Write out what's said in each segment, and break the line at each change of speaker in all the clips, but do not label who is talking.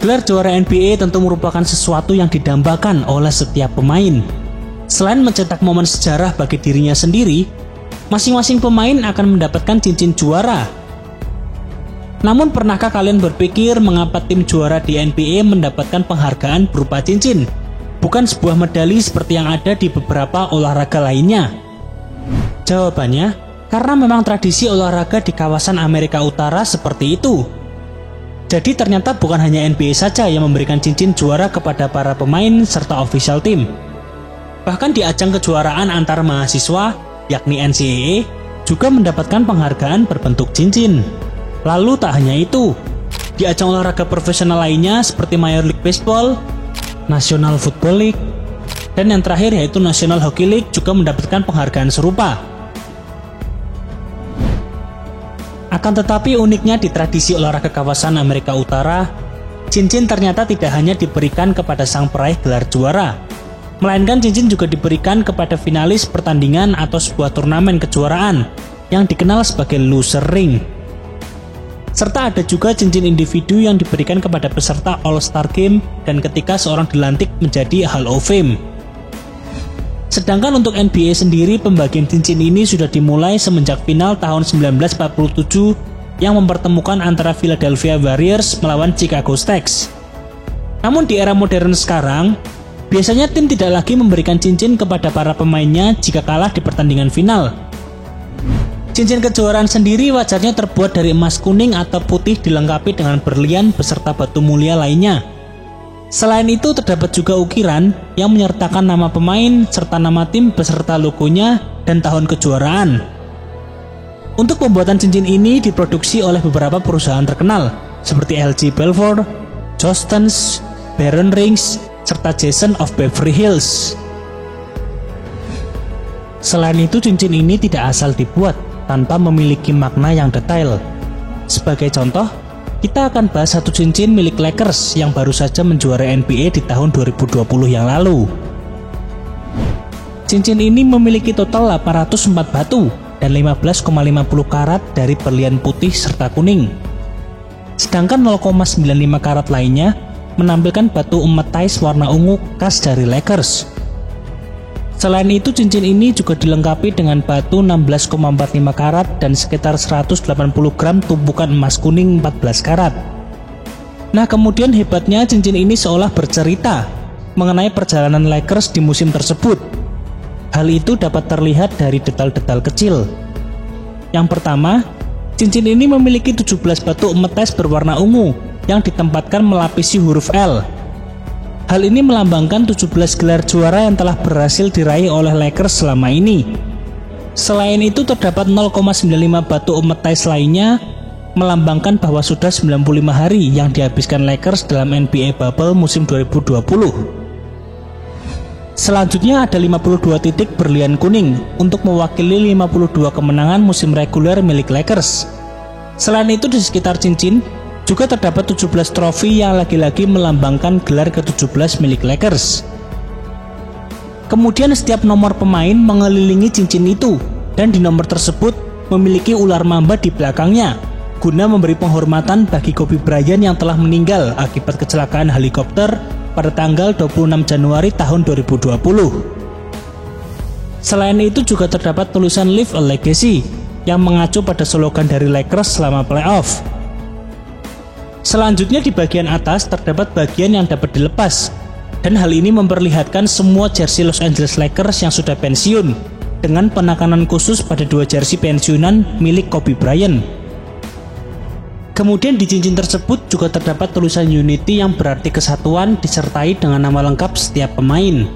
Gelar juara NBA tentu merupakan sesuatu yang didambakan oleh setiap pemain. Selain mencetak momen sejarah bagi dirinya sendiri, masing-masing pemain akan mendapatkan cincin juara. Namun pernahkah kalian berpikir mengapa tim juara di NBA mendapatkan penghargaan berupa cincin, bukan sebuah medali seperti yang ada di beberapa olahraga lainnya? Jawabannya, karena memang tradisi olahraga di kawasan Amerika Utara seperti itu. Jadi ternyata bukan hanya NBA saja yang memberikan cincin juara kepada para pemain serta official team. Bahkan di ajang kejuaraan antar mahasiswa, yakni NCAA, juga mendapatkan penghargaan berbentuk cincin. Lalu tak hanya itu, di ajang olahraga profesional lainnya seperti Major League Baseball, National Football League, dan yang terakhir yaitu National Hockey League juga mendapatkan penghargaan serupa. Akan tetapi uniknya di tradisi olahraga kawasan Amerika Utara, cincin ternyata tidak hanya diberikan kepada sang peraih gelar juara, melainkan cincin juga diberikan kepada finalis pertandingan atau sebuah turnamen kejuaraan yang dikenal sebagai loser ring. Serta ada juga cincin individu yang diberikan kepada peserta All-Star Game dan ketika seorang dilantik menjadi Hall of Fame. Sedangkan untuk NBA sendiri, pembagian cincin ini sudah dimulai semenjak final tahun 1947 yang mempertemukan antara Philadelphia Warriors melawan Chicago Sticks. Namun di era modern sekarang, biasanya tim tidak lagi memberikan cincin kepada para pemainnya jika kalah di pertandingan final. Cincin kejuaraan sendiri wajarnya terbuat dari emas kuning atau putih dilengkapi dengan berlian beserta batu mulia lainnya. Selain itu terdapat juga ukiran yang menyertakan nama pemain serta nama tim beserta logonya dan tahun kejuaraan. Untuk pembuatan cincin ini diproduksi oleh beberapa perusahaan terkenal seperti LG Belvoir, Jostens, Baron Rings, serta Jason of Beverly Hills. Selain itu cincin ini tidak asal dibuat tanpa memiliki makna yang detail. Sebagai contoh, kita akan bahas satu cincin milik Lakers yang baru saja menjuarai NBA di tahun 2020 yang lalu. Cincin ini memiliki total 804 batu dan 15,50 karat dari berlian putih serta kuning. Sedangkan 0,95 karat lainnya menampilkan batu emetais warna ungu khas dari Lakers. Selain itu, cincin ini juga dilengkapi dengan batu 16,45 karat dan sekitar 180 gram tumpukan emas kuning 14 karat. Nah, kemudian hebatnya cincin ini seolah bercerita mengenai perjalanan Lakers di musim tersebut. Hal itu dapat terlihat dari detail-detail kecil. Yang pertama, cincin ini memiliki 17 batu emetais berwarna ungu yang ditempatkan melapisi huruf L. Hal ini melambangkan 17 gelar juara yang telah berhasil diraih oleh Lakers selama ini. Selain itu terdapat 0,95 batu emetais lainnya melambangkan bahwa sudah 95 hari yang dihabiskan Lakers dalam NBA Bubble musim 2020. Selanjutnya ada 52 titik berlian kuning untuk mewakili 52 kemenangan musim reguler milik Lakers. Selain itu di sekitar cincin juga terdapat 17 trofi yang lagi-lagi melambangkan gelar ke-17 milik Lakers. Kemudian setiap nomor pemain mengelilingi cincin itu dan di nomor tersebut memiliki ular mamba di belakangnya guna memberi penghormatan bagi Kobe Bryant yang telah meninggal akibat kecelakaan helikopter pada tanggal 26 Januari tahun 2020. Selain itu juga terdapat tulisan Leave a Legacy yang mengacu pada slogan dari Lakers selama playoff. Selanjutnya di bagian atas terdapat bagian yang dapat dilepas, dan hal ini memperlihatkan semua jersey Los Angeles Lakers yang sudah pensiun, dengan penekanan khusus pada 2 jersey pensiunan milik Kobe Bryant. Kemudian di cincin tersebut juga terdapat tulisan Unity yang berarti kesatuan disertai dengan nama lengkap setiap pemain.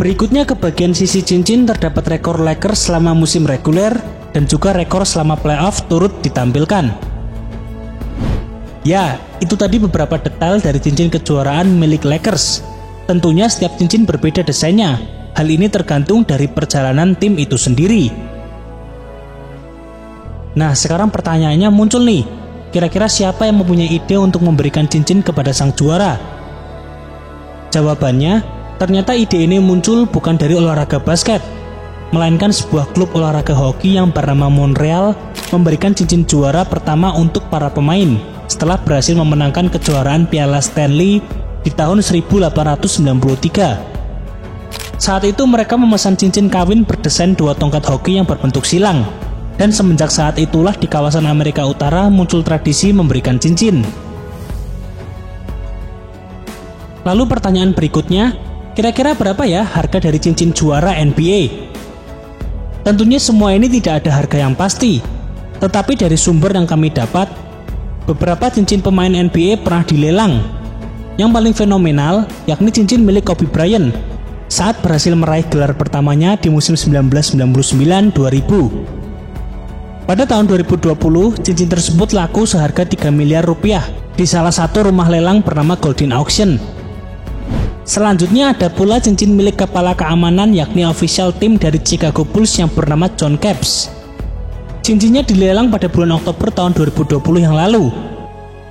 Berikutnya ke bagian sisi cincin terdapat rekor Lakers selama musim reguler dan juga rekor selama playoff turut ditampilkan. Ya, itu tadi beberapa detail dari cincin kejuaraan milik Lakers. Tentunya setiap cincin berbeda desainnya. Hal ini tergantung dari perjalanan tim itu sendiri. Nah, sekarang pertanyaannya muncul nih. Kira-kira siapa yang mempunyai ide untuk memberikan cincin kepada sang juara? Jawabannya, ternyata ide ini muncul bukan dari olahraga basket, melainkan sebuah klub olahraga hoki yang bernama Montreal memberikan cincin juara pertama untuk para pemain setelah berhasil memenangkan kejuaraan Piala Stanley di tahun 1893. Saat itu mereka memesan cincin kawin berdesain 2 tongkat hoki yang berbentuk silang. Dan semenjak saat itulah di kawasan Amerika Utara muncul tradisi memberikan cincin. Lalu pertanyaan berikutnya, kira-kira berapa ya harga dari cincin juara NBA? Tentunya semua ini tidak ada harga yang pasti, tetapi dari sumber yang kami dapat, beberapa cincin pemain NBA pernah dilelang. Yang paling fenomenal yakni cincin milik Kobe Bryant saat berhasil meraih gelar pertamanya di musim 1999-2000. Pada tahun 2020, cincin tersebut laku seharga 3 miliar rupiah di salah satu rumah lelang bernama Golden Auction. Selanjutnya ada pula cincin milik kepala keamanan yakni official team dari Chicago Bulls yang bernama John Caps. Cincinnya dilelang pada bulan Oktober tahun 2020 yang lalu.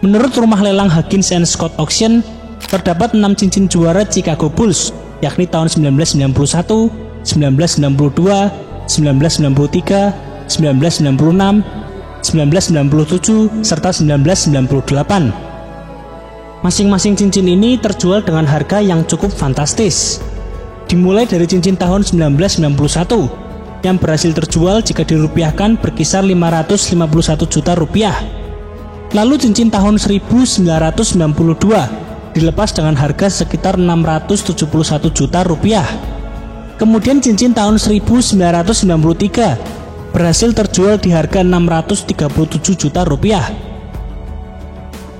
Menurut rumah lelang Huggins & Scott Auction, terdapat 6 cincin juara Chicago Bulls yakni tahun 1991, 1992, 1993, 1996, 1997, serta 1998. Masing-masing cincin ini terjual dengan harga yang cukup fantastis. Dimulai dari cincin tahun 1991 yang berhasil terjual jika dirupiahkan berkisar 551 juta rupiah. Lalu cincin tahun 1992 dilepas dengan harga sekitar 671 juta rupiah. Kemudian cincin tahun 1993 berhasil terjual di harga 637 juta rupiah.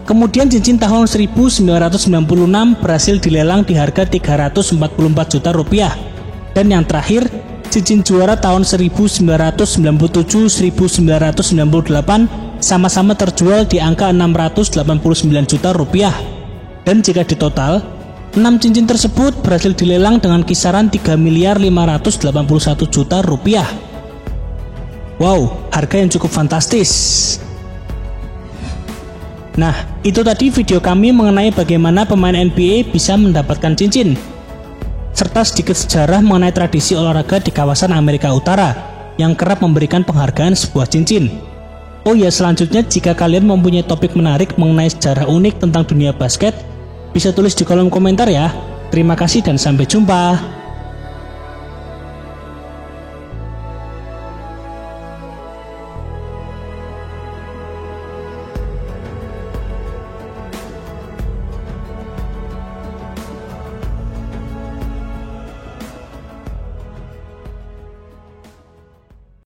Kemudian cincin tahun 1996 berhasil dilelang di harga 344 juta rupiah. Dan yang terakhir, cincin juara tahun 1997-1998 sama-sama terjual di angka 689 juta rupiah. Dan jika ditotal, 6 cincin tersebut berhasil dilelang dengan kisaran 3 miliar 581 juta rupiah. Wow, harga yang cukup fantastis. Nah, itu tadi video kami mengenai bagaimana pemain NBA bisa mendapatkan cincin, serta sedikit sejarah mengenai tradisi olahraga di kawasan Amerika Utara yang kerap memberikan penghargaan sebuah cincin. Oh ya, selanjutnya jika kalian mempunyai topik menarik mengenai sejarah unik tentang dunia basket, bisa tulis di kolom komentar ya. Terima kasih dan sampai jumpa.